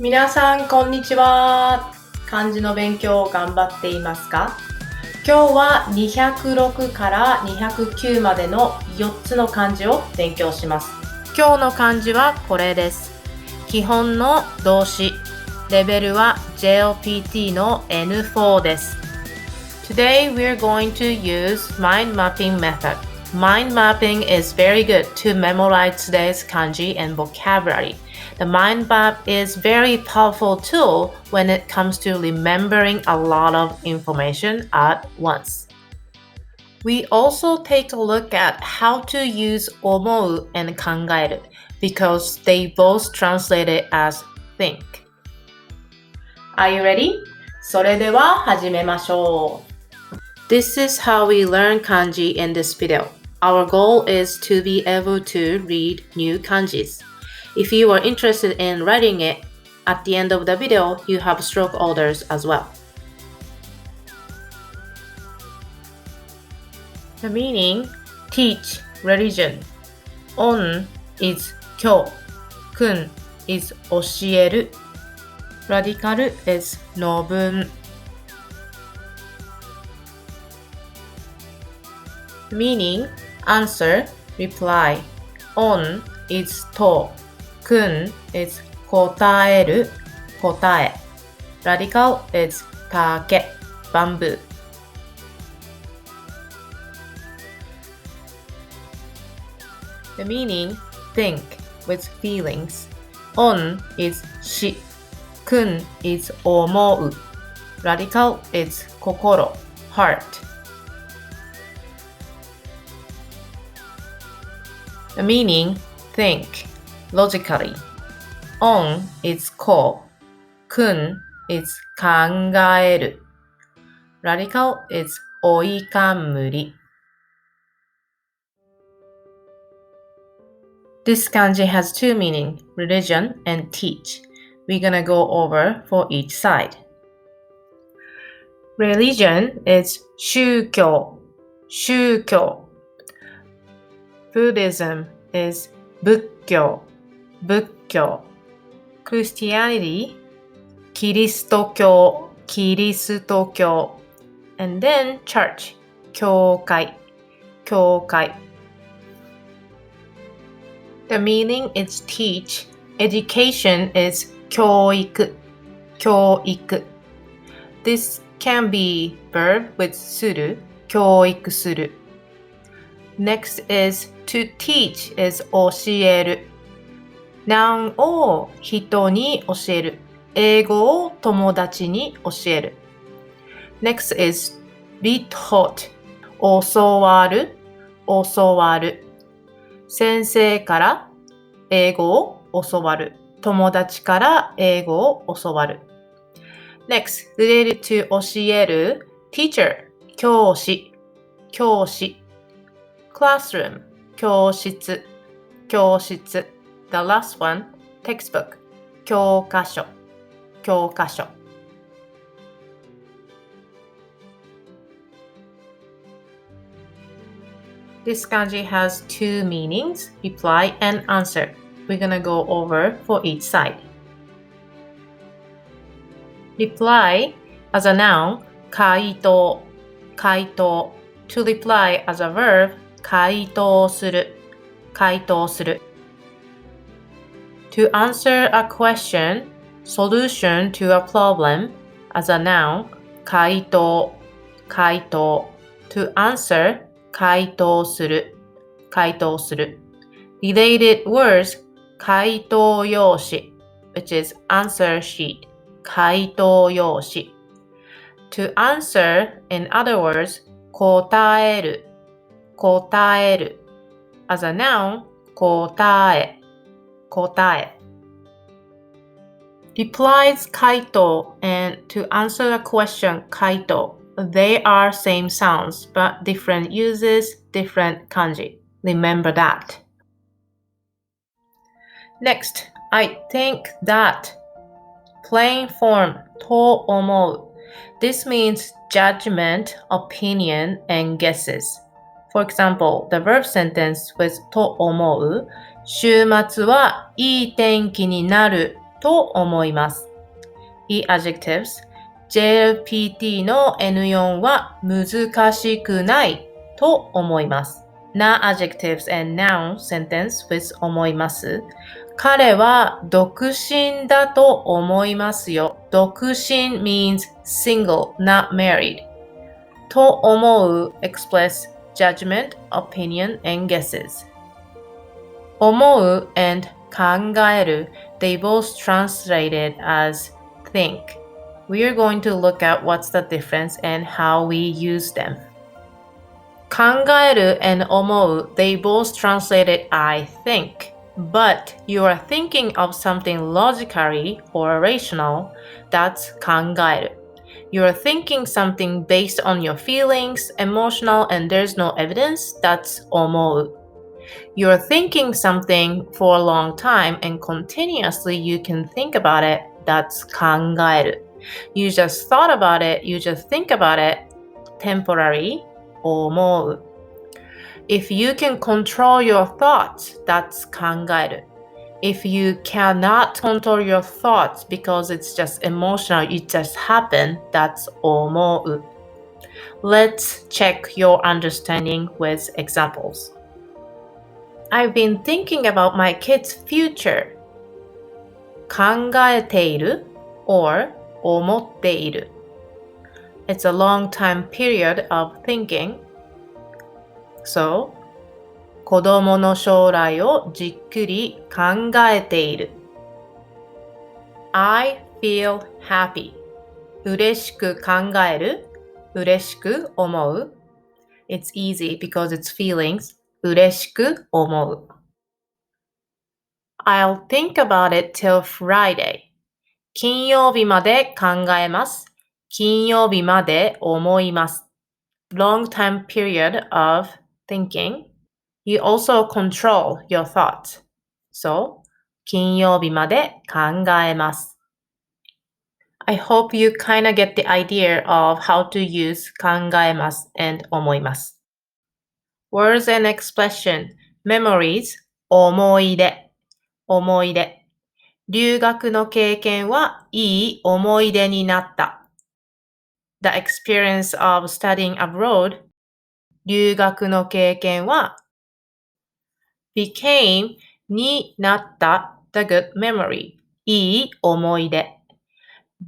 皆さんこんにちは。漢字の勉強頑張っていますか？今日は206から209までの4つの漢字を勉強します。今日の漢字はこれです。基本の動詞。レベルは JLPT の N4 です。Today we're going to use Mind Mapping Method. Mind mapping is very good to memorize today's kanji and vocabulary. The mind map is very powerful tool when it comes to remembering a lot of information at once. We also take a look at how to use 思う and 考える because they both translate it as think. Are you ready? それでは始めましょう。This is how we learn kanji in this video. Our goal is to be able to read new kanjis. If you are interested in writing it, at the end of the video, you have stroke orders as well. The meaning: teach, religion. On is 教. Kun is 教える. Radical is の文. The meaning: answer, reply. On is と. Kun is 答える, 答え. Radical is 竹, bamboo. The meaning: think with feelings. On is し. Kun is 思う. Radical is 心, heart. The meaning: think logically. On is こ. Kun is 考える. Radical is 追い冠. This kanji has two meanings, religion and teach. We're gonna go over for each side. Religion is 宗教, 宗教. Buddhism is 仏教, 仏教. Christianity, キリスト教, キリスト教. And then church, 教会, 教会. The meaning is teach. Education is 教育, 教育. This can be verb with する, 教育する. Next is to teach is 教える. Noun を人に教える. 英語を友達に教える. Next is be taught. 教わる, 教わる. 先生から英語を教わる。友達から英語を教わる。Next, related to 教える teacher, 教師、教師。classroom, 教室、教室。The last one, textbook, 教科書、教科書。This kanji has two meanings, reply and answer. We're gonna go over for each side. Reply as a noun, 回答、回答。To reply as a verb, 回答する、回答する。To answer a question, solution to a problem, as a noun, 回答、回答。To answer, 回答する、回答する。Related words, 回答用紙 which is answer sheet, 回答用紙。To answer, in other words, 答える、答える。As a noun, 答え、答え。Replies 回答 and to answer a question 回答 They are same sounds but different uses, different kanji. Remember that. Next, I think that. Plain form と思う This means judgment, opinion, and guesses. For example, the verb sentence with と思う週末はいい天気になると思います。いい adjectives。JLPT の N4 は難しくないと思います。な adjectives and noun sentence with 思います。彼は独身だと思いますよ。独身 means single, not married. と思う express judgment, opinion, and guesses. 思う and 考える they both translated as think.We are going to look at what's the difference and how we use them. 考える and 思う they both translated I think, but you are thinking of something logically or rational, that's 考える. You are thinking something based on your feelings, emotional, and there's no evidence, that's 思う. You are thinking something for a long time and continuously you can think about it, that's 考える. You just thought about it, you just think about it, temporary, 思う. If you can control your thoughts, that's 考える. If you cannot control your thoughts because it's just emotional, it just happened, that's 思う. Let's check your understanding with examples. I've been thinking about my kid's future. 考えている or 思っている It's a long time period of thinking. So, 子供の将来をじっくり考えている I feel happy. 嬉しく考える嬉しく思う It's easy because it's feelings. 嬉しく思う I'll think about it till Friday. 金曜日まで考えます。金曜日まで思います。Long time period of thinking. You also control your thoughts. So, 金曜日まで考えます。I hope you kind of get the idea of how to use 考えます and 思います。Words and expression. Memories. 思い出。思い出。留学の経験はいい思い出になった。The experience of studying abroad. 留学の経験は became になった the good memory. いい思い出。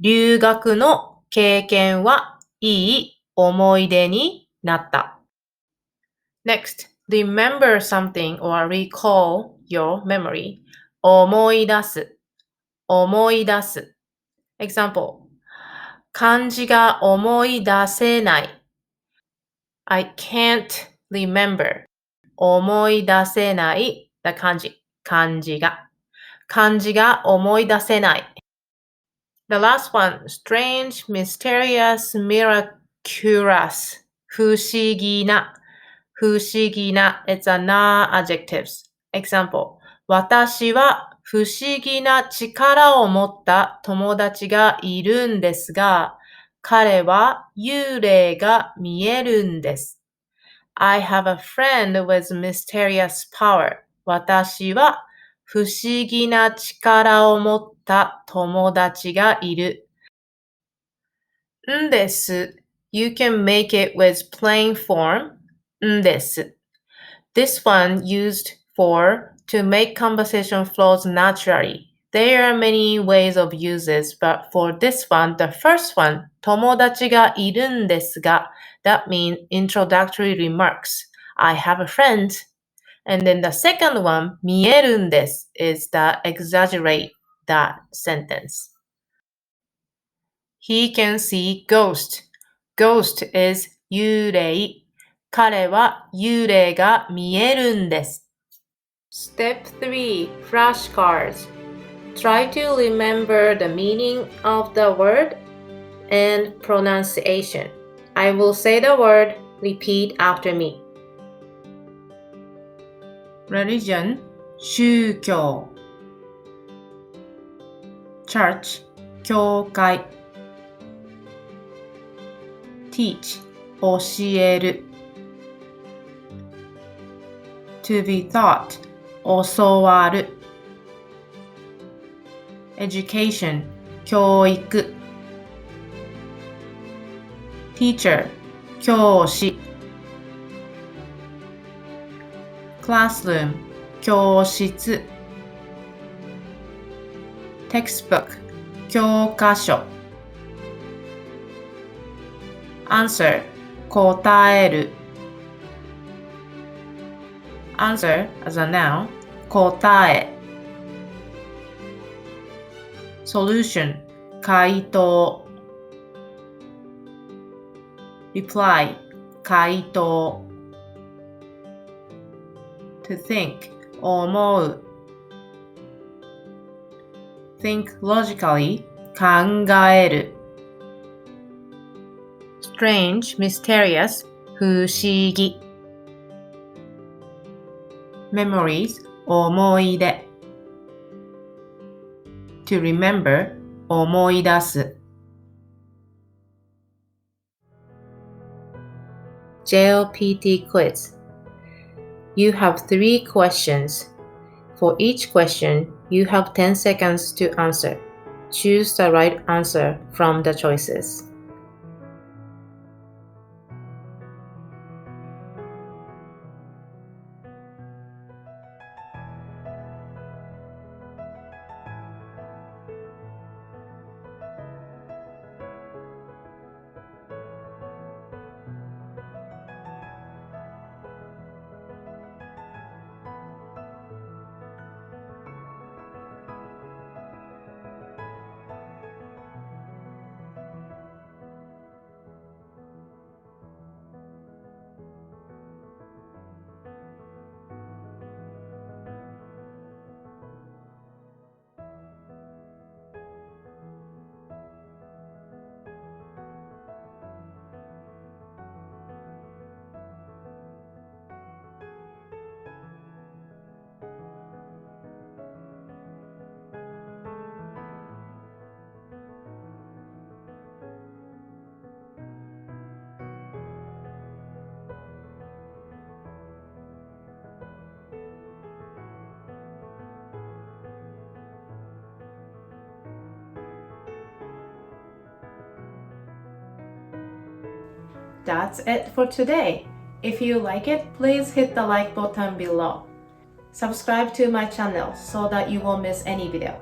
留学の経験はいい思い出になった。Next, remember something or recall your memory. 思い出す。思い出す。Example. 漢字が思い出せない。I can't remember. 思い出せない。the 漢字。漢字が。漢字が思い出せない。The last one. Strange, mysterious, miraculous. 不思議な。不思議な。It's a na adjectives. Example. 私は不思議な力を持った友達がいるんですが、彼は幽霊が見えるんです。I have a friend with mysterious power. 私は不思議な力を持った友達がいる。んです。You can make it with plain form. んです。This one used for to make conversation flows naturally. There are many ways of uses, but for this one, the first one, 友達がいるんですが, that means introductory remarks. I have a friend. And then the second one, 見えるんです is the exaggerate that sentence. He can see ghost. Ghost is 幽霊。彼は幽霊が見えるんです。Step 3. Flashcards. Try to remember the meaning of the word and pronunciation. I will say the word, repeat after me. Religion, 宗教 Church, 教会 Teach, 教える To be taught, 教わる education 教育 teacher 教師 classroom 教室 textbook 教科書 answer 答える answer as a noun 答え solution 回答 reply 回答 to think 思う think logically 考える strange, mysterious 不思議 memories 思い出 to remember 思い出す JLPT quiz. You have 3 questions. For each question, you have 10 seconds to answer. Choose the right answer from the choices. That's it for today. If you like it, please hit the like button below. Subscribe to my channel so that you won't miss any video.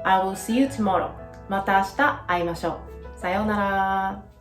I will see you tomorrow. また明日会いましょう。さようなら。